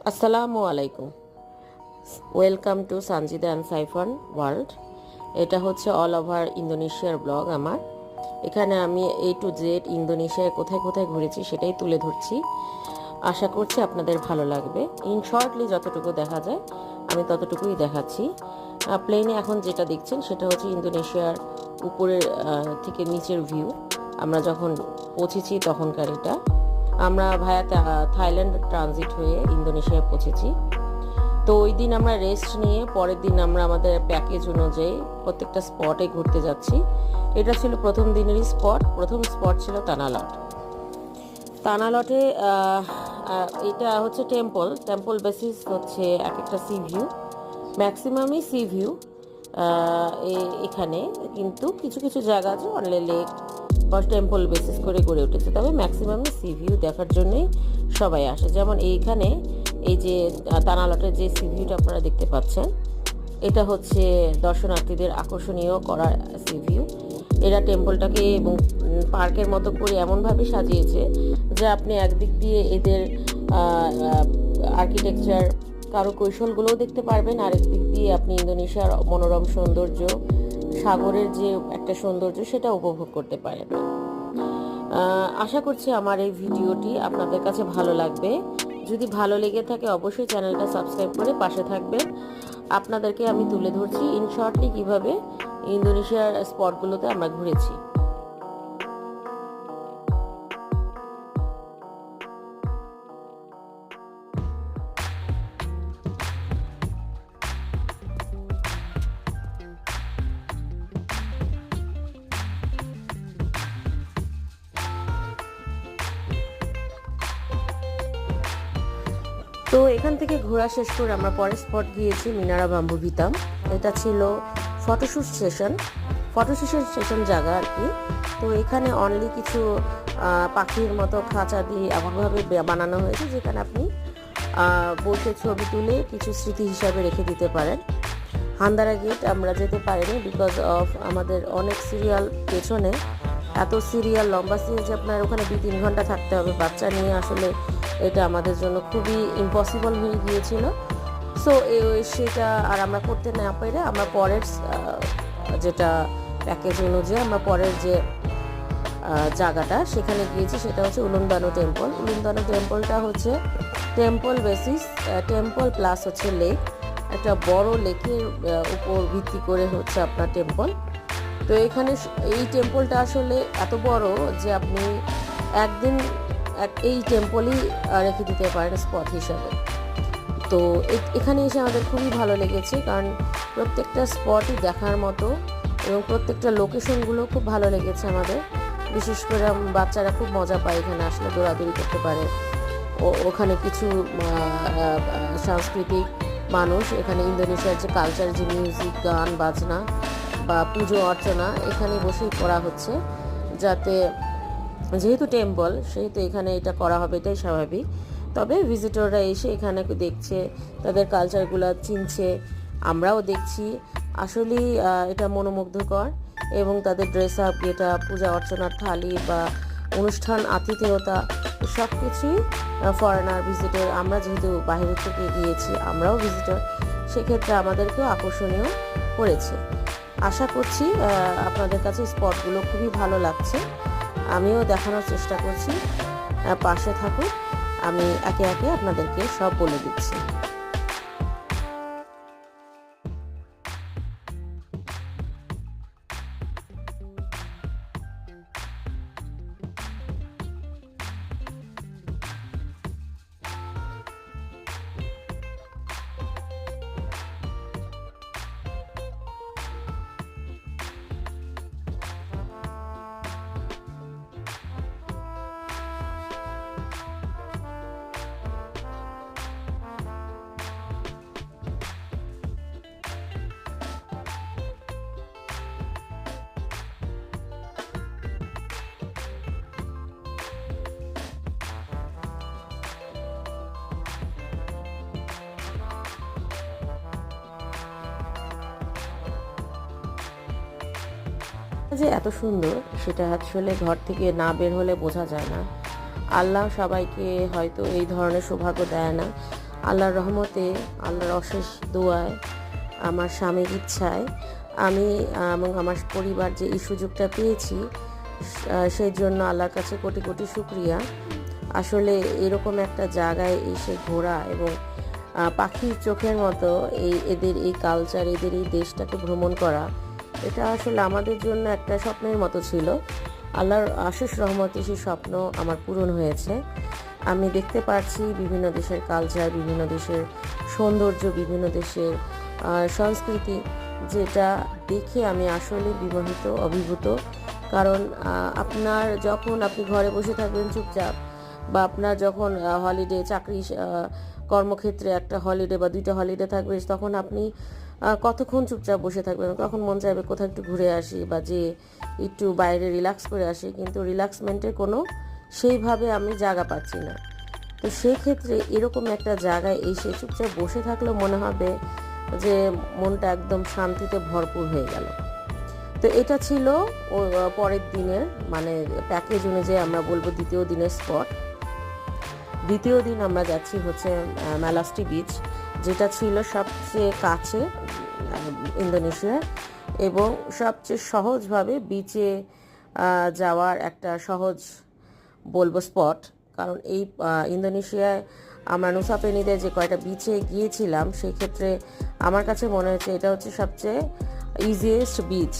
আসসালামু আলাইকুম। Welcome to Sanjida and siphon world. এটা হচ্ছে অল ওভার ইন্দোনেশিয়ার ব্লগ আমার। এখানে আমি A to Z ইন্দোনেশিয়ায় কোথায় কোথায় ঘুরেছি সেটাই তুলে ধরছি। আশা করছি আপনাদের ভালো লাগবে। ইন শর্টলি যতটুকু দেখা যায় আমি ততটুকুই দেখাচ্ছি। প্লেনে এখন যেটা দেখছেন সেটা হচ্ছে ইন্দোনেশিয়ার উপরের থেকে নিচের ভিউ। আমরা যখন পৌঁছেছি তখনকার এটা। আমরা ভায়া থাইল্যান্ড ট্রানজিট হয়ে ইন্দোনেশিয়ায় পৌঁছেছি। তো ওই দিন আমরা রেস্ট নিয়ে পরের দিন আমরা আমাদের প্যাকেজ অনুযায়ী প্রত্যেকটা স্পটে ঘুরতে যাচ্ছি। এটা ছিল প্রথম দিনেরই স্পট। প্রথম স্পট ছিল তানালট। তানালটে এটা হচ্ছে টেম্পল বেসিস হচ্ছে এক একটা সি ভিউ, ম্যাক্সিমামই সি ভিউ এখানে, কিন্তু কিছু কিছু জায়গা আছে অনলি লেক বা টেম্পল বেসিস করে গড়ে উঠেছে, তবে ম্যাক্সিমামই সি ভিউ দেখার জন্যই সবাই আসে। যেমন এইখানে এই যে তানালটের যে সি ভিউটা আপনারা দেখতে পাচ্ছেন, এটা হচ্ছে দর্শনার্থীদের আকর্ষণীয় করা সি ভিউ। এরা টেম্পলটাকে এবং পার্কের মতো করে এমনভাবে সাজিয়েছে যে আপনি একদিক দিয়ে এদের আর্কিটেকচার কারুকৌশলগুলোও দেখতে পারবেন, আরেক দিক দিয়ে আপনি ইন্দোনেশিয়ার মনোরম সৌন্দর্য, সাগরের যে একটা সৌন্দর্য সেটা উপভোগ করতে পারেন। আশা করছি আমার এই ভিডিওটি আপনাদের কাছে ভালো লাগবে। যদি ভালো লেগে থাকে অবশ্যই চ্যানেলটা সাবস্ক্রাইব করে পাশে থাকবেন। আপনাদেরকে আমি তুলে ধরছি ইন শর্টলি কীভাবে ইন্দোনেশিয়ার স্পটগুলোতে আমরা ঘুরেছি। তো এখান থেকে ঘোরা শেষ করে আমরা পরের স্পট গিয়েছি মিনারা বাম্বু ভিতাম। এটা ছিল ফটোশ্যুট সেশন জায়গা আর কি। তো এখানে অনলি কিছু পাখির মতো খাঁচা দিয়ে এমনভাবে বানানো হয়েছে যেখানে আপনি বসে ছবি তুলে কিছু স্মৃতি হিসাবে রেখে দিতে পারেন। হান্দারা গেট আমরা যেতে পারিনি বিকজ অফ আমাদের অনেক সিরিয়াল পেছনে, এত সিরিয়াল লম্বা সিরিয়াল যে আপনার ওখানে 2-3 ঘন্টা থাকতে হবে। বাচ্চা নিয়ে আসলে এটা আমাদের জন্য খুবই ইম্পসিবল হয়ে গিয়েছিল। সো সেটা আর আমরা করতে না পেরে আমরা পরের যেটা প্যাকেজ অনুযায়ী আমরা পরের যে জায়গাটা সেখানে গিয়েছি সেটা হচ্ছে উলুনবানু টেম্পল। উলুনবানু টেম্পলটা হচ্ছে টেম্পল বেসিস, টেম্পল প্লাস হচ্ছে লেক, একটা বড় লেকের উপর ভিত্তি করে হচ্ছে আপনার টেম্পল। তো এখানে এই টেম্পলটা আসলে এত বড় যে আপনি একদিন এই টেম্পলই রেখে দিতে পারেন স্পট হিসাবে। তো এখানে এসে আমাদের খুবই ভালো লেগেছে, কারণ প্রত্যেকটা স্পটই দেখার মতো এবং প্রত্যেকটা লোকেশনগুলো খুব ভালো লেগেছে আমাদের। বিশেষ করে বাচ্চারা খুব মজা পায় এখানে আসলে, দৌড়াদৌড়ি করতে পারে। ওখানে কিছু সাংস্কৃতিক মানুষ, এখানে ইন্দোনেশিয়ার যে কালচার, যে মিউজিক, গান বাজনা বা পুজো অর্চনা এখানে বসেই করা হচ্ছে, যাতে যেহেতু টেম্পল সেহেতু এখানে এটা করা হবে, এটাই স্বাভাবিক। তবে ভিজিটররা এসে এখানে দেখছে, তাদের কালচারগুলো চিনছে, আমরাও দেখছি। আসলেই এটা মনোমুগ্ধকর এবং তাদের ড্রেস আপ, এটা পূজা অর্চনার থালি বা অনুষ্ঠান, আতিথেয়তা সব কিছুই ফরেনার ভিজিটর, আমরা যেহেতু বাইরে থেকে গিয়েছি, আমরাও ভিজিটর, সেক্ষেত্রে আমাদেরকেও আকর্ষণীয় করেছে। আশা করছি আপনাদের কাছে স্পটগুলো খুবই ভালো লাগছে। আমিও দেখানোর চেষ্টা করছি, পাশে থাকুন, আমি একে একে আপনাদেরকে সব বলে দিচ্ছি। যে এত সুন্দর সেটা আসলে ঘর থেকে না বের হলে বোঝা যায় না। আল্লাহ সবাইকে হয়তো এই ধরনের সৌভাগ্য দেয় না। আল্লাহর রহমতে, আল্লাহর অশেষ দোয়ায়, আমার স্বামীর ইচ্ছায় আমি এবং আমার পরিবার যে এই সুযোগটা পেয়েছি, সেই জন্য আল্লাহর কাছে কোটি কোটি শুকরিয়া। আসলে এরকম একটা জায়গায় এসে ঘোরা এবং পাখির চোখের মতো এদের এই কালচার, এদের এই দেশটাকে ভ্রমণ করা, এটা আসলে আমাদের জন্য একটা স্বপ্নের মতো ছিল। আল্লাহর অশেষ রহমতে সেই স্বপ্ন আমার পূরণ হয়েছে। আমি দেখতে পাচ্ছি বিভিন্ন দেশের কালচার, বিভিন্ন দেশের সৌন্দর্য, বিভিন্ন দেশের সংস্কৃতি, যেটা দেখে আমি আসলে বিমোহিত, অভিভূত। কারণ যখন আপনি ঘরে বসে থাকবেন চুপচাপ, বা আপনার যখন হলিডে, চাকরি কর্মক্ষেত্রে একটা হলিডে বা 2টা হলিডে থাকবে, তখন আপনি কতক্ষণ চুপচাপ বসে থাকবেন? তখন মন চাইবে কোথাও একটু ঘুরে আসি বা যে একটু বাইরে রিল্যাক্স করে আসি, কিন্তু রিল্যাক্সমেন্টের কোনো সেইভাবে আমি জায়গা পাচ্ছি না। তো সেক্ষেত্রে এরকম একটা জায়গায় এসে চুপচাপ বসে থাকলেও মনে হবে যে মনটা একদম শান্তিতে ভরপুর হয়ে গেল। তো এটা ছিল পরের দিনের, মানে প্যাকেজ অনুযায়ী আমরা বলবো দ্বিতীয় দিনের স্পট। দ্বিতীয় দিন আমরা যাচ্ছি হচ্ছে ম্যালাস্টি বিচ, যেটা ছিল সবচেয়ে কাছে ইন্দোনেশিয়ার এবং সবচেয়ে সহজভাবে বিচে যাওয়ার একটা সহজ বলবো স্পট। কারণ এই ইন্দোনেশিয়ায় আমরা নুসা পেনিতে যে কয়টা বিচে গিয়েছিলাম, সেই ক্ষেত্রে আমার কাছে মনে হচ্ছে এটা হচ্ছে সবচেয়ে ইজিয়েস্ট বিচ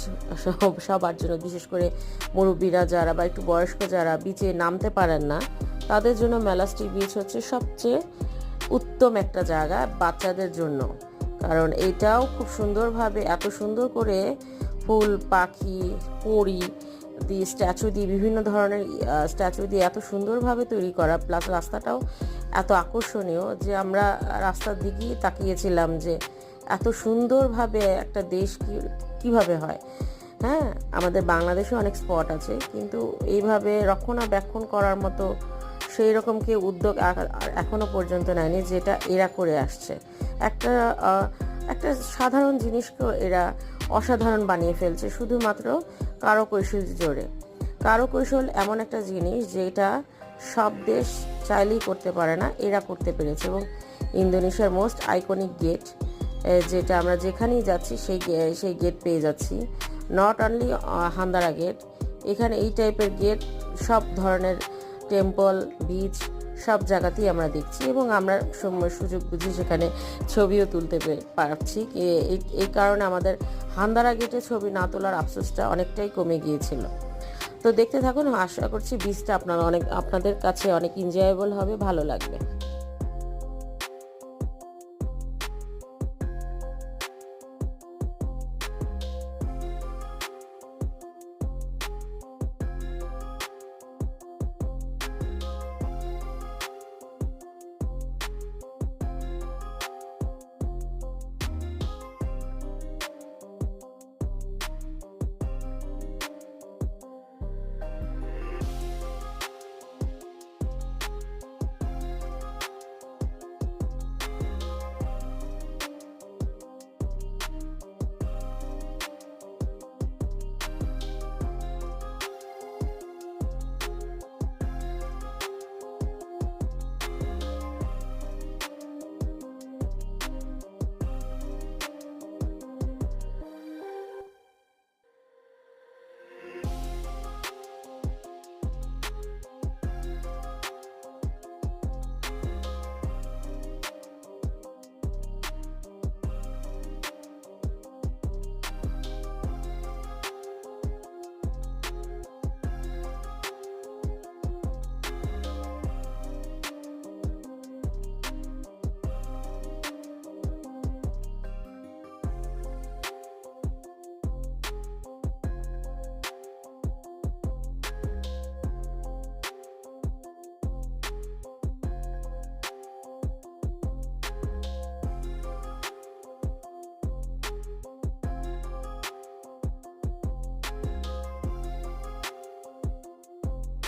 সবার জন্য, বিশেষ করে মুরব্বীরা যারা বা একটু বয়স্ক যারা বিচে নামতে পারেন না, তাদের জন্য ম্যালাস্টি বিচ হচ্ছে সবচেয়ে উত্তম একটা জায়গা বাচ্চাদের জন্য। কারণ এটাও খুব সুন্দরভাবে, এত সুন্দর করে ফুল, পাখি, পরি দিয়ে, স্ট্যাচু দিয়ে, বিভিন্ন ধরনের স্ট্যাচু দিয়ে এত সুন্দরভাবে তৈরি করা, প্লাস রাস্তাটাও এত আকর্ষণীয় যে আমরা রাস্তার দিকেই তাকিয়েছিলাম যে এত সুন্দরভাবে একটা দেশ কিভাবে হয়। হ্যাঁ, আমাদের বাংলাদেশে অনেক স্পট আছে, কিন্তু এইভাবে রক্ষণাবেক্ষণ করার মতো সেই রকম কেউ উদ্যোগ এখনো পর্যন্ত নেয়নি, যেটা এরা করে আসছে। একটা সাধারণ জিনিসকেও এরা অসাধারণ বানিয়ে ফেলছে শুধুমাত্র কারুকৌশল জোরে। কারুকৌশল এমন একটা জিনিস যেটা সব দেশ চাইলেই করতে পারে না, এরা করতে পেরেছে। এবং ইন্দোনেশিয়ার মোস্ট আইকনিক গেট, যেটা আমরা যেখানেই যাচ্ছি সেই গেট পেয়ে যাচ্ছি। নট অনলি হান্দারা গেট, এখানে এই টাইপের গেট সব ধরনের টেম্পল, বিচ সব জায়গাতেই আমরা দেখছি এবং আমরা সুযোগ বুঝি সেখানে ছবিও তুলতে পারছি। এই কারণে আমাদের হান্দারা গেটে ছবি না তোলার আফসোসটা অনেকটাই কমে গিয়েছিল। তো দেখতে থাকুন, আশা করছি বিচটা আপনাদের কাছে অনেক এনজয়েবল হবে, ভালো লাগবে।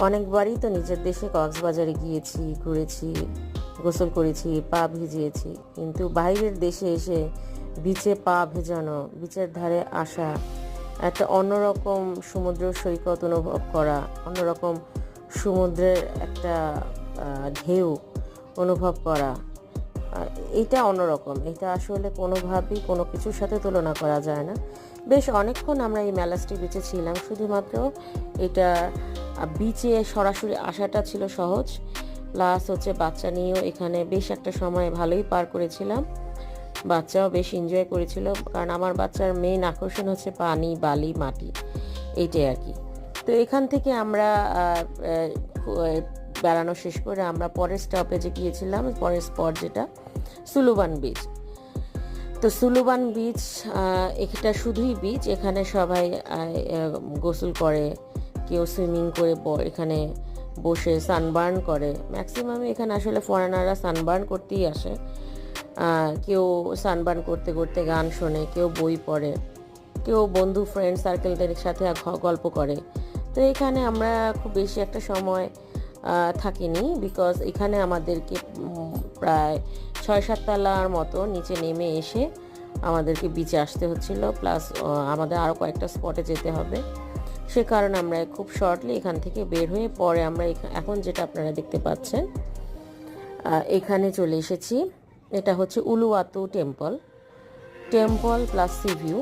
অনেকবারই তো নিজের দেশে কক্সবাজারে গিয়েছি, ঘুরেছি, গোসল করেছি, পা ভিজিয়েছি, কিন্তু বাইরের দেশে এসে বিচে পা ভেজানো, বিচের ধারে আসা, একটা অন্যরকম সমুদ্র সৈকত অনুভব করা, অন্যরকম সমুদ্রের একটা ঢেউ অনুভব করা, এটা অন্যরকম, এটা আসলে কোনোভাবেই কোনো কিছুর সাথে তুলনা করা যায় না। বেশ অনেকক্ষণ আমরা এই মেলাস্ট্রি বিচে ছিলাম, শুধুমাত্র এটা বিচে সরাসরি আসাটা ছিল সহজ, প্লাস হচ্ছে বাচ্চা নিয়েও এখানে বেশ একটা সময় ভালোই পার করেছিলাম। বাচ্চাও বেশ এনজয় করেছিল, কারণ আমার বাচ্চার মেইন আকর্ষণ হচ্ছে পানি, বালি, মাটি, এইটাই আর কি। তো এখান থেকে আমরা বেড়ানো শেষ করে আমরা পরের স্টপেজে গিয়েছিলাম, পরের স্পট যেটা সুলুবান বিচ। তো সুলুবান বিচ এটা শুধুই বিচ, এখানে সবাই গোসল করে, কেউ সুইমিং করে এখানে বসে সানবার্ন করে। ম্যাক্সিমাম এখানে আসলে ফরেনাররা সানবার্ন করতেই আসে। কেউ সানবার্ন করতে করতে গান শোনে, কেউ বই পড়ে, কেউ বন্ধু ফ্রেন্ড সার্কেলদের সাথে গল্প করে। তো এখানে আমরা খুব বেশি একটা সময় থাকিনি, বিকজ এখানে আমাদেরকে প্রায় 6-7 তলার মতো নিচে নেমে এসে আমাদেরকে বিচে আসতে হচ্ছিল, প্লাস আমাদের আরও কয়েকটা স্পটে যেতে হবে। সে কারণে আমরা খুব শর্টলি এখান থেকে বের হয়ে পরে আমরা এখন যেটা আপনারা দেখতে পাচ্ছেন এখানে চলে এসেছি। এটা হচ্ছে Uluwatu temple plus C view,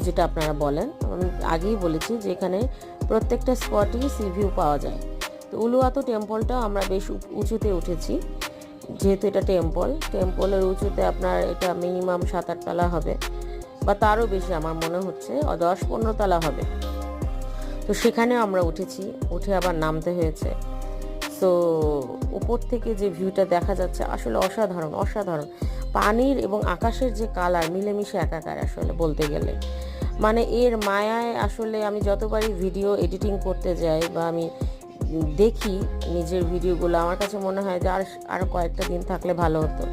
যেটা আপনারা বলেন। আমি আগেই বলেছি যে এখানে প্রত্যেকটা স্পটেই সি ভিউ পাওয়া যায়। তো উলুওয়াতু টেম্পলটাও আমরা বেশ উঁচুতে উঠেছি, যেহেতু এটা টেম্পলের উঁচুতে আপনার এটা মিনিমাম 7-8 তলা হবে, বা তারও বেশি আমার মনে হচ্ছে 10-15 তলা হবে। তো সেখানেও আমরা উঠেছি, উঠে আবার নামতে হয়েছে। সো উপর থেকে যে ভিউটা দেখা যাচ্ছে আসলে অসাধারণ। পানির এবং আকাশের যে কালার মিলেমিশে একাকার আসলে বলতে গেলে, মানে এর মায়ায় আসলে আমি যতবারই ভিডিও এডিটিং করতে যাই বা আমি দেখি নিজের ভিডিওগুলো, আমার কাছে মনে হয় যে আর কয়েকটা দিন থাকলে ভালো হতো।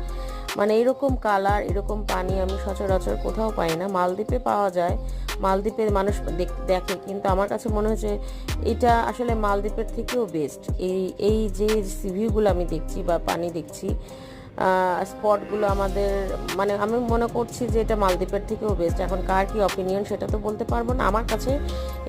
মানে এরকম কালার, এরকম পানি আমি সচরাচর কোথাও পাই না। মালদ্বীপে পাওয়া যায়, মালদ্বীপে মানুষ দেখে, কিন্তু আমার কাছে মনে হচ্ছে এটা আসলে মালদ্বীপের থেকেও বেস্ট। এই যে সি ভিউগুলো আমি দেখছি বা পানি দেখছি, স্পটগুলো আমাদের, মানে আমি মনে করছি যে এটা মালদ্বীপের থেকেও বেস্ট। এখন কার কি অপিনিয়ন সেটা তো বলতে পারবো না, আমার কাছে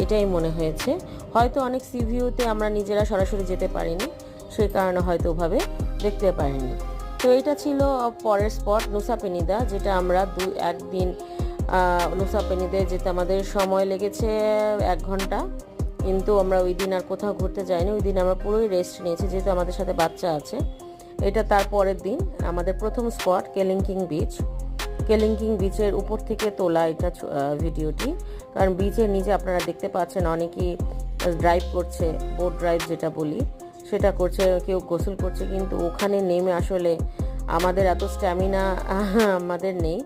এটাই মনে হয়েছে। হয়তো অনেক সি ভিউতে আমরা নিজেরা সরাসরি যেতে পারিনি, সেই কারণে হয়তো ওভাবে দেখতে পারিনি। তো এটা ছিল পরের স্পট নুসা পেনিদা, যেটা আমরা একদিন নুসা পেনিদে যেতে আমাদের সময় লেগেছে 1 ঘন্টা, কিন্তু আমরা ওই দিন আর কোথাও ঘুরতে যাইনি। ওই দিন আমরা পুরোই রেস্ট নিয়েছি, যেহেতু আমাদের সাথে বাচ্চা আছে। এটা তার পরের দিন আমাদের প্রথম স্পট কেলিংকিং বিচের উপর থেকে তোলা এটা ভিডিওটি, কারণ বিচের নিচে আপনারা দেখতে পাচ্ছেন অনেকেই ড্রাইভ করছে, বোট ড্রাইভ যেটা বলি সেটা করছে, কেউ গোসল করছে। কিন্তু ওখানে নেমে আসলে আমাদের এত স্ট্যামিনা আমাদের নেই।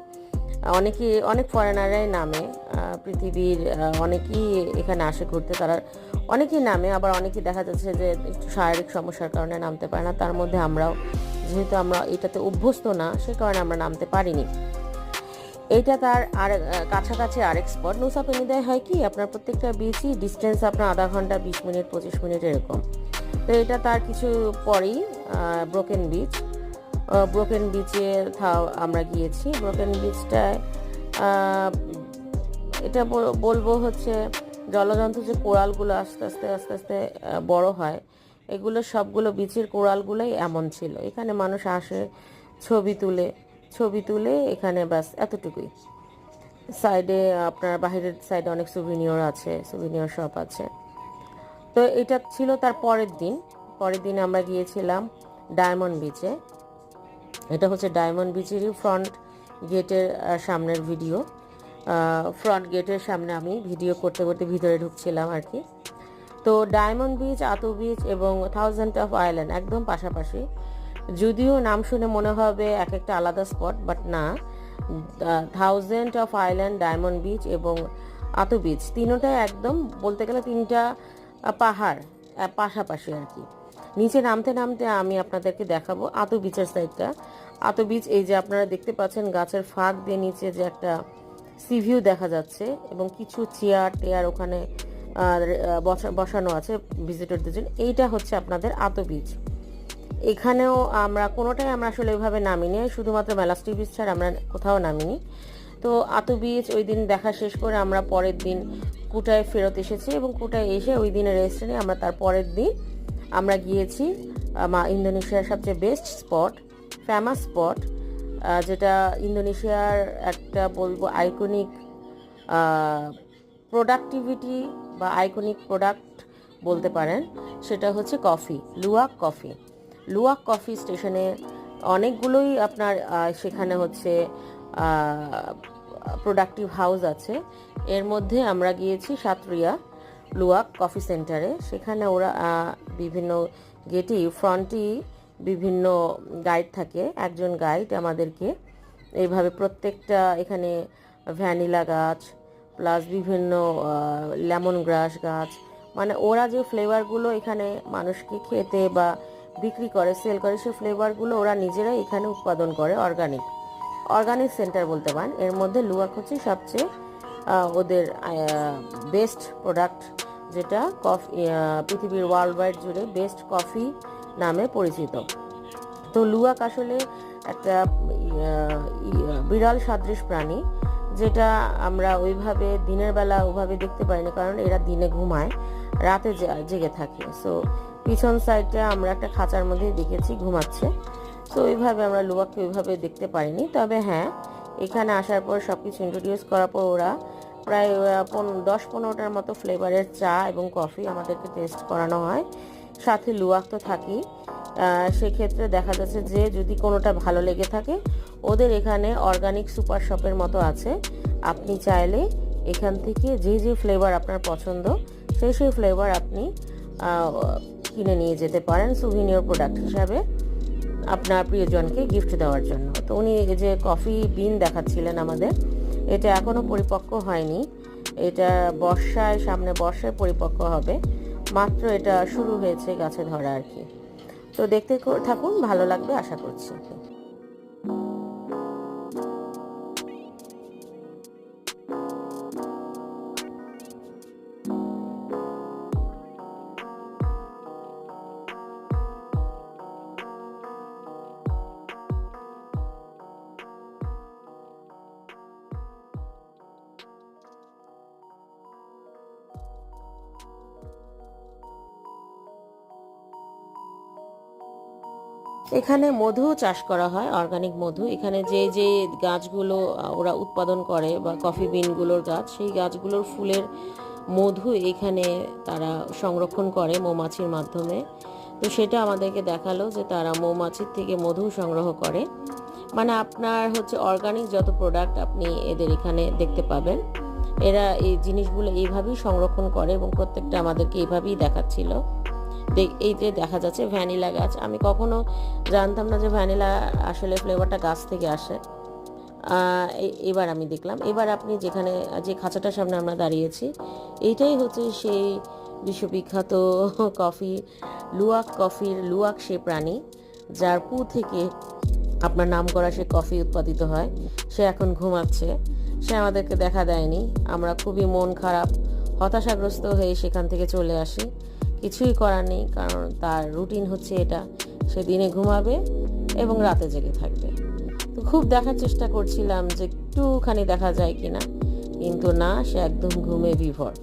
অনেক ফরেনাররাই নামে, পৃথিবীর অনেকেই এখানে আসে ঘুরতে, তারা অনেকেই নামে, আবার অনেকেই দেখা যাচ্ছে যে একটু শারীরিক সমস্যার কারণে নামতে পারে না। তার মধ্যে আমরাও, যেহেতু আমরা এটাতে অভ্যস্ত না, সে কারণে আমরা নামতে পারিনি। এইটা তার আর কাছাকাছি আরেক স্পট। নুসা পেনিদায় হয় কি, আপনার প্রত্যেকটা বিচই ডিস্টেন্স আপনার আধা ঘন্টা, 20 মিনিট, 25 মিনিট এরকম। তো এটা তার কিছু পরেই ব্রোকেন বিচে আমরা গিয়েছি। ব্রোকেন বিচটায় এটা বলবো হচ্ছে জলজন্তু যে কোরালগুলো আস্তে আস্তে বড় হয়, এগুলো সবগুলো বিচের কোরালগুলোই এমন ছিল। এখানে মানুষ আসে, ছবি তুলে এখানে, ব্যাস এতটুকুই। সাইডে আপনার বাহিরের সাইডে অনেক সুভিনিয়র শপ আছে। তো এটা ছিল তার পরের দিন আমরা গিয়েছিলাম ডায়মন্ড বিচে। এটা হচ্ছে ডায়মন্ড বিচেরই ফ্রন্ট গেটের সামনের ভিডিও। ফ্রন্ট গেটের সামনে আমি ভিডিও করতে ভিতরে ঢুকছিলাম আর কি। তো ডায়মন্ড বিচ, আতু বিচ এবং থাউজেন্ড অফ আইল্যান্ড একদম পাশাপাশি। যদিও নাম শুনে মনে হবে এক একটা আলাদা স্পট, বাট না, thousand of island, diamond beach এবং আতু বিচ তিনটাই একদম বলতে গেলে 3টা পাহাড় পাশাপাশি আর কি। নিচে নামতে আমি আপনাদেরকে দেখাবো আতু বিচের সাইডটা। আতু বিচ, এই যে আপনারা দেখতে পাচ্ছেন গাছের ফাঁক দিয়ে নিচে যে একটা সি ভিউ দেখা যাচ্ছে, এবং কিছু চেয়ার ওখানে বসানো আছে ভিজিটরদের জন্য। এইটা হচ্ছে আপনাদের আতু বিচ। এখানেও আমরা কোনোটাই আমরা আসলে ওইভাবে নামিনি, শুধুমাত্র মেলাস্ট্রি বিচ ছাড়া আমরা কোথাও নামিনি। তো আতু বিচ ওই দিন দেখা শেষ করে আমরা পরের দিন কুটায় ফেরত এসেছি, এবং কুটায় এসে ওই দিনের রেস্ট নিয়ে আমরা তার পরের দিন আমরা গিয়েছি ইন্দোনেশিয়ার সবচেয়ে বেস্ট স্পট ফেমাস স্পট, যেটা ইন্দোনেশিয়ার একটা বলবো আইকনিক প্রোডাক্টিভিটি বা আইকনিক প্রোডাক্ট বলতে পারেন। সেটা হচ্ছে coffee, luwak coffee. Luwak coffee স্টেশনে অনেকগুলোই আপনার সেখানে হচ্ছে প্রোডাক্টিভ হাউস আছে। এর মধ্যে আমরা গিয়েছি সাতরিয়া লুওয়াক কফি সেন্টারে। সেখানে ওরা বিভিন্ন গেটেই ফ্রন্টেই বিভিন্ন গাইড থাকে, একজন গাইড আমাদেরকে এইভাবে প্রত্যেকটা, এখানে ভ্যানিলা গাছ প্লাস বিভিন্ন লেমন গ্রাস গাছ, মানে ওরা যে ফ্লেভারগুলো এখানে মানুষকে খেতে বা বিক্রি করে, সেল করে, সেই ফ্লেভারগুলো ওরা নিজেরাই এখানে উৎপাদন করে। অর্গানিক সেন্টার বলতে পারেন। এর মধ্যে লুওয়াক হচ্ছে সবচেয়ে ওদের বেস্ট প্রোডাক্ট, যেটা কফি পৃথিবীর ওয়ার্ল্ড ওয়াইড জুড়ে বেস্ট কফি নামে পরিচিত। তো লুওয়াক আসলে একটা বিরল সদৃশ প্রাণী, যেটা আমরা ওইভাবে দিনের বেলা ওইভাবে দেখতে পাই না, কারণ এরা দিনে ঘুমায়, রাতে জেগে থাকে। সো পিছন সাইডটা আমরা একটা খাঁচার মধ্যে দেখেছি ঘুমাচ্ছে। সো ওইভাবে আমরা লুওয়াককে ওইভাবে দেখতে পারিনি। তবে হ্যাঁ, এখানে আসার পর সব কিছু ইন্ট্রোডিউস করার পর ওরা প্রায় 10-15টার মতো ফ্লেভারের চা এবং কফি আমাদেরকে টেস্ট করানো হয়। সাথে লুওয়াক তো থাকেই। সেক্ষেত্রে দেখা যাচ্ছে যে যদি কোনোটা ভালো লেগে থাকে, ওদের এখানে অর্গানিক সুপার শপের মতো আছে। আপনি চাইলে এখান থেকে যে যে ফ্লেভার আপনার পছন্দ, সেই ফ্লেভার আপনি কিনে নিয়ে যেতে পারেন সুভিনিয়র প্রোডাক্ট হিসাবে আপনার প্রিয়জনকে গিফট দেওয়ার জন্য। তো উনি যে কফি বিন দেখাচ্ছিলেন আমাদের, এটা এখনও পরিপক্ক হয়নি। এটা সামনে বর্ষায় পরিপক্ক হবে, মাত্র এটা শুরু হয়েছে গাছে ধরা আর কি। তো দেখতে থাকুন, ভালো লাগবে আশা করছি। এখানে মধু চাষ করা হয়, অর্গানিক মধু। এখানে যে যে গাছগুলো ওরা উৎপাদন করে বা কফি বিনগুলোর গাছ, সেই গাছগুলোর ফুলের মধু এখানে তারা সংরক্ষণ করে মৌমাছির মাধ্যমে। তো সেটা আমাদেরকে দেখালো যে তারা মৌমাছির থেকে মধু সংগ্রহ করে। মানে আপনার হচ্ছে অর্গানিক যত প্রোডাক্ট আপনি এদের এখানে দেখতে পাবেন, এরা এই জিনিসগুলো এইভাবেই সংরক্ষণ করে এবং প্রত্যেকটা আমাদেরকে এইভাবেই দেখাচ্ছিল। এই যে দেখা যাচ্ছে ভ্যানিলা গাছ, আমি কখনো জানতাম না যে ভ্যানিলা আসলে ফ্লেভারটা গাছ থেকে আসে। এবার আমি দেখলাম। এবার আপনি যে খাঁচাটার সামনে আমরা দাঁড়িয়েছি, এইটাই হচ্ছে সেই বিশ্ববিখ্যাত কফি, লুওয়াক সে প্রাণী যার পু থেকে আপনার নাম করা সে কফি উৎপাদিত হয়। সে এখন ঘুমাচ্ছে, সে আমাদেরকে দেখা দেয়নি। আমরা খুবই মন খারাপ, হতাশাগ্রস্ত হয়ে সেখান থেকে চলে আসি। কিছুই করার নেই, কারণ তার রুটিন হচ্ছে এটা, সে দিনে ঘুমাবে এবং রাতে জেগে থাকবে। তো খুব দেখার চেষ্টা করছিলাম যে একটুখানি দেখা যায় কিনা, কিন্তু না, সে একদম ঘুমে বিভোর।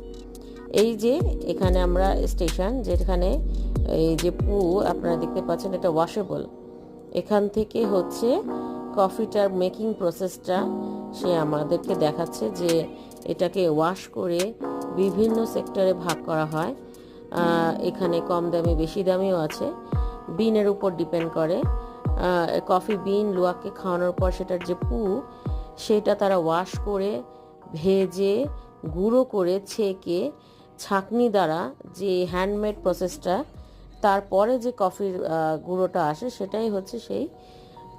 এই যে এখানে আমরা স্টেশন, যেখানে এই যে পু আপনারা দেখতে পাচ্ছেন, এটা ওয়াশেবল। এখান থেকে হচ্ছে কফিটার মেকিং প্রসেসটা সে আমাদেরকে দেখাচ্ছে যে এটাকে ওয়াশ করে বিভিন্ন সেক্টরে ভাগ করা হয়। এখানে কম দামি বেশি দামিও আছে, বিনের উপর ডিপেন্ড করে। কফি বিন লুওয়াককে খাওয়ানোর পর সেটার যে পু, সেটা তারা ওয়াশ করে ভেজে গুঁড়ো করে ছেঁকে ছাঁকনি দ্বারা, যে হ্যান্ডমেড প্রসেসটা, তারপরে যে কফির গুঁড়োটা আসে, সেটাই হচ্ছে সেই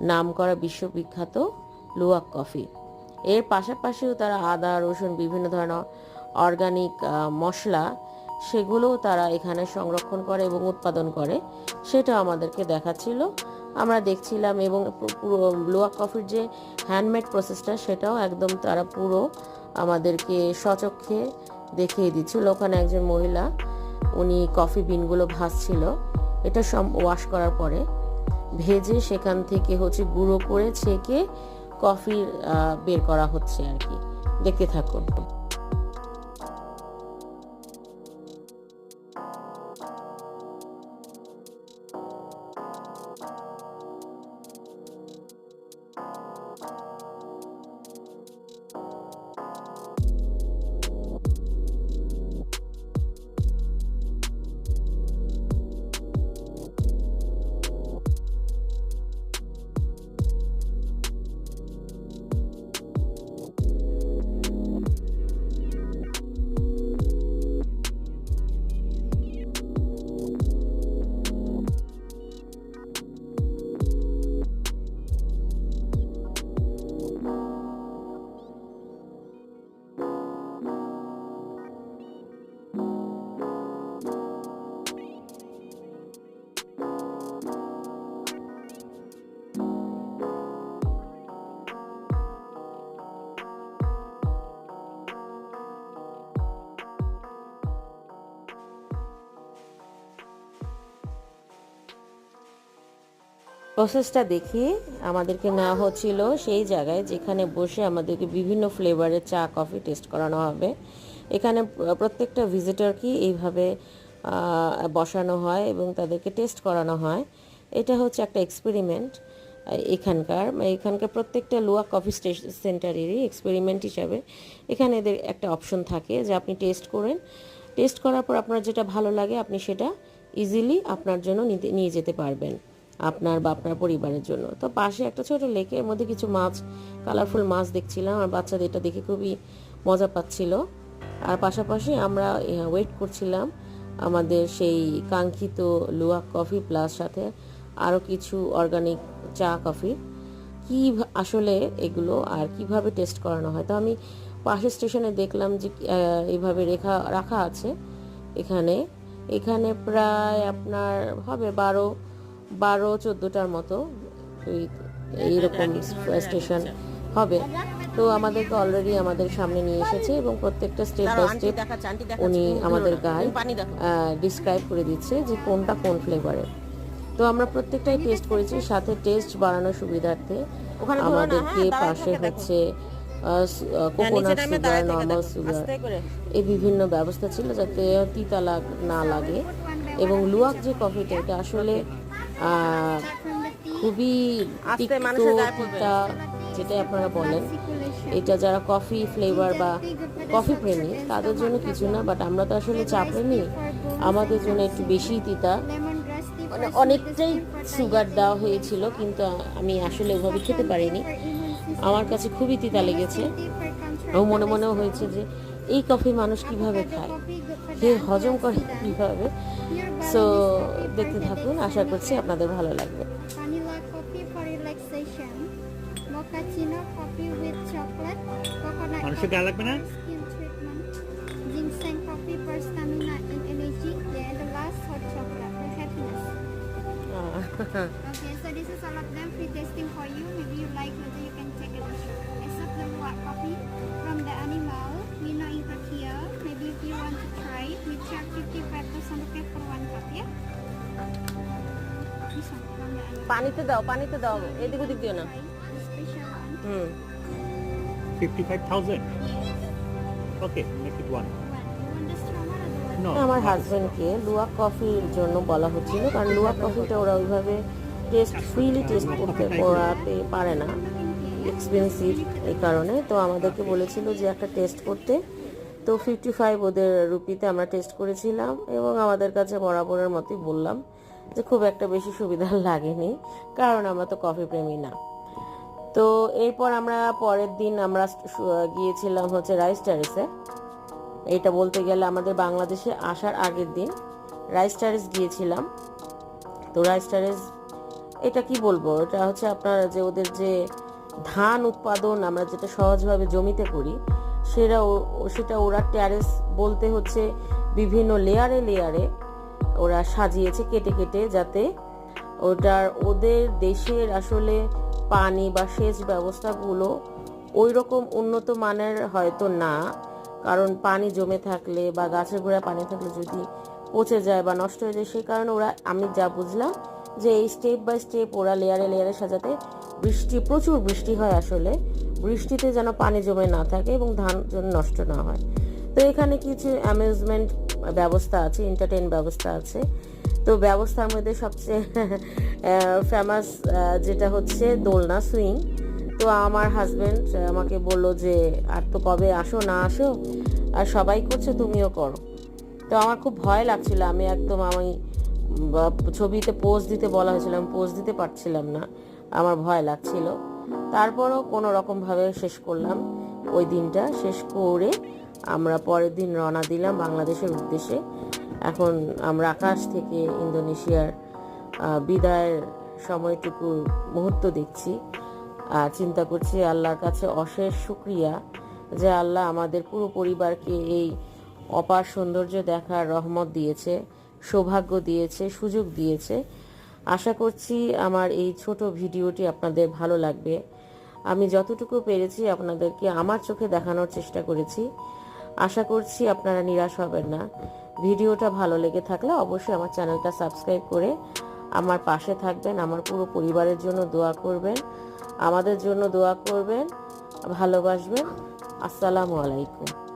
নামকরা বিশ্ববিখ্যাত লুওয়াক কফি। এর পাশাপাশিও তারা আদা রসুন বিভিন্ন ধরনের অর্গানিক মশলা, সেগুলোও তারা এখানে সংরক্ষণ করে এবং উৎপাদন করে, সেটা আমাদেরকে দেখাচ্ছিল, আমরা দেখছিলাম। এবং পুরো লুওয়াক কফির যে হ্যান্ডমেড প্রসেসটা, সেটাও একদম তারা পুরো আমাদেরকে সচক্ষে দেখিয়ে দিচ্ছিল। ওখানে একজন মহিলা, উনি কফি বিনগুলো ভাজছিল। এটা সব ওয়াশ করার পরে ভেজে সেখান থেকে হচ্ছে গুঁড়ো করে ছেঁকে কফি বের করা হচ্ছে আর কি। দেখতে থাকুন। প্রসেসটা দেখিয়ে আমাদেরকে নেওয়া হচ্ছিল সেই জায়গায় যেখানে বসে আমাদেরকে বিভিন্ন ফ্লেভারের চা কফি টেস্ট করানো হবে। এখানে প্রত্যেকটা ভিজিটরকে এইভাবে বসানো হয় এবং তাদেরকে টেস্ট করানো হয়। এটা হচ্ছে একটা এক্সপেরিমেন্ট এখানকার প্রত্যেকটা লুয়াক কফি সেন্টারেরই এক্সপেরিমেন্ট হিসাবে এখানে এদের একটা অপশন থাকে যে আপনি টেস্ট করেন, টেস্ট করার পর আপনার যেটা ভালো লাগে আপনি সেটা ইজিলি আপনার জন্য নিয়ে যেতে পারবেন, আপনার বা আপনার পরিবারের জন্য। তো পাশে একটা ছোট লেকের মধ্যে কিছু মাছ, কালারফুল মাছ দেখছিলাম, আর বাচ্চাদের এটা দেখে খুবই মজা পাচ্ছিল। আর পাশাপাশি আমরা ওয়েট করছিলাম আমাদের সেই কাঙ্ক্ষিত লুয়াক কফি প্লাস সাথে আরও কিছু অর্গানিক চা কফি কি আসলে এগুলো আর কিভাবে টেস্ট করানো হয়। তো আমি পাশের স্টেশনে দেখলাম যে এইভাবে রাখা আছে। এখানে প্রায় আপনার হবে 12-14টার মতো এইরকম স্টেশন হবে। তো আমাদেরকে অলরেডি আমাদের সামনে নিয়ে এসেছে এবং প্রত্যেকটা স্টেপ বাই স্টেপ উনি আমাদের গাইড ডিসক্রাইব করে দিচ্ছে যে কোনটা কোন ফ্লেভারের। তো আমরা প্রত্যেকটাই টেস্ট করেছি, সাথে টেস্ট বাড়ানোর সুবিধার্থে আমাদেরকে পাশে হচ্ছে কোকোনাট সুগার, নর্মাল সুগার এই বিভিন্ন ব্যবস্থা ছিল যাতে তিতা না লাগে। এবং লুয়াক যে কফিটা এটা আসলে খুবই তিতা যেটা আপনারা বলেন, এটা যারা কফি ফ্লেভার বা কফি প্রেমী তাদের জন্য কিছু না, বাট আমরা তো আসলে চা প্রেমী, আমাদের জন্য একটু বেশি তিতা, মানে অনেকটাই সুগার দেওয়া হয়েছিল, কিন্তু আমি আসলে ওইভাবে খেতে পারিনি। আমার কাছে খুবই তিতা লেগেছে। ও মনেও হয়েছে যে এই কফি মানুষ কিভাবে খায়, কে হজম করে কিভাবে। সো দেখতে থাকুন, আশা করছি আপনাদের ভালো লাগবে। Mochaccino coffee with chocolate, coconut sugar লাগবে না? skin treatment, ginseng coffee for stamina and energy, and the last hot chocolate for happiness. Okay, so this is all of them free tasting for you. Maybe you like, maybe you can take a shot. Except the white coffee from the animal, we know in Turkey. Maybe if you want to try, we charge 55% okay for one cup, yeah? This one from the animal. পানিতে দাও এদিক ওদিক দিও না। Special one. 55,000. Okay, make it one. One. You want the strong one or the one? No. আমার হাজবেন্ডকে luwak কফির জন্য বলা হচ্ছিল, কারণ লুয়াক কফিটা ওরা ওইভাবে ফ্রিলি টেস্ট করাতে পারে না, এক্সপেন্সিভ এই কারণে। তো আমাদেরকে বলেছিল যে একটা টেস্ট করতে, তো 55 ওদের রুপিতে আমরা টেস্ট করেছিলাম এবং আমাদের কাছে বরাবরের মতোই বললাম যে খুব একটা বেশি সুবিধা লাগেনি, কারণ আমরা তো কফি প্রেমী না। তো এরপর আমরা পরের দিন আমরা গিয়েছিলাম হচ্ছে রাইস টেরেসে। এটা বলতে গেলে আমাদের বাংলাদেশে আসার আগের দিন রাইস টেরেস গিয়েছিলাম। তো রাইস টেরেস এটা কি বলবো, এটা হচ্ছে আপনার যে ওদের যে ধান উৎপাদন আমরা যেটা সহজভাবে জমিতে করি সেটা ওরা টেরেস বলতে হচ্ছে বিভিন্ন লেয়ারে ওরা সাজিয়েছে কেটে কেটে, যাতে ওদের দেশের আসলে পানি বা সেচ ব্যবস্থাগুলো ওই রকম উন্নত মানের হয়তো না, কারণ পানি জমে থাকলে বা গাছের গোড়ায় পানি থাকলে যদি পচে যায় বা নষ্ট হয়ে যায়, সেই কারণে ওরা, আমি যা বুঝলাম যে এই স্টেপ বাই স্টেপ ওরা লেয়ারে সাজাতে প্রচুর বৃষ্টি হয়, আসলে বৃষ্টিতে যেন পানি জমে না থাকে এবং ধান যেন নষ্ট না হয়। তো এখানে কিছু অ্যামিউজমেন্ট ব্যবস্থা আছে, এন্টারটেইন ব্যবস্থা আছে। তো ব্যবস্থার মধ্যে সবচেয়ে ফেমাস যেটা হচ্ছে দোলনা, সুইং। তো আমার হাজব্যান্ড আমাকে বললো যে আর তো কবে আসো না আসো, আর সবাই করছে তুমিও করো। তো আমার খুব ভয় লাগছিল, আমি ছবিতে পোজ দিতে বলা হয়েছিল, আমি পোজ দিতে পারছিলাম না, আমার ভয় লাগছিল। তারপরও কোনো রকমভাবে শেষ করলাম, ওই দিনটা শেষ করে আমরা পরের দিন রওনা দিলাম বাংলাদেশের উদ্দেশ্যে। এখন আমরা আকাশ থেকে ইন্দোনেশিয়ার বিদায়ের সময়টুকু মুহূর্ত দেখছি আর চিন্তা করছি আল্লাহর কাছে অশেষ শুকরিয়া যে আল্লাহ আমাদের পুরো পরিবারকে এই অপার সৌন্দর্য দেখার রহমত দিয়েছে, সৌভাগ্য দিয়েছে, সুযোগ দিয়েছে। আশা করছি আমার এই ছোট ভিডিওটি আপনাদের ভালো লাগবে। আমি যতটুকু পেরেছি আপনাদেরকে আমার চোখে দেখানোর চেষ্টা করেছি। আশা করছি আপনারা নিরাশ হবেন না। ভিডিওটা ভালো লেগে থাকলে অবশ্যই আমার চ্যানেলটা সাবস্ক্রাইব করে আমার পাশে থাকবেন, আমার পুরো পরিবারের জন্য দোয়া করবেন, আমাদের জন্য দোয়া করবেন, ভালোবাসবেন। আসসালামু আলাইকুম।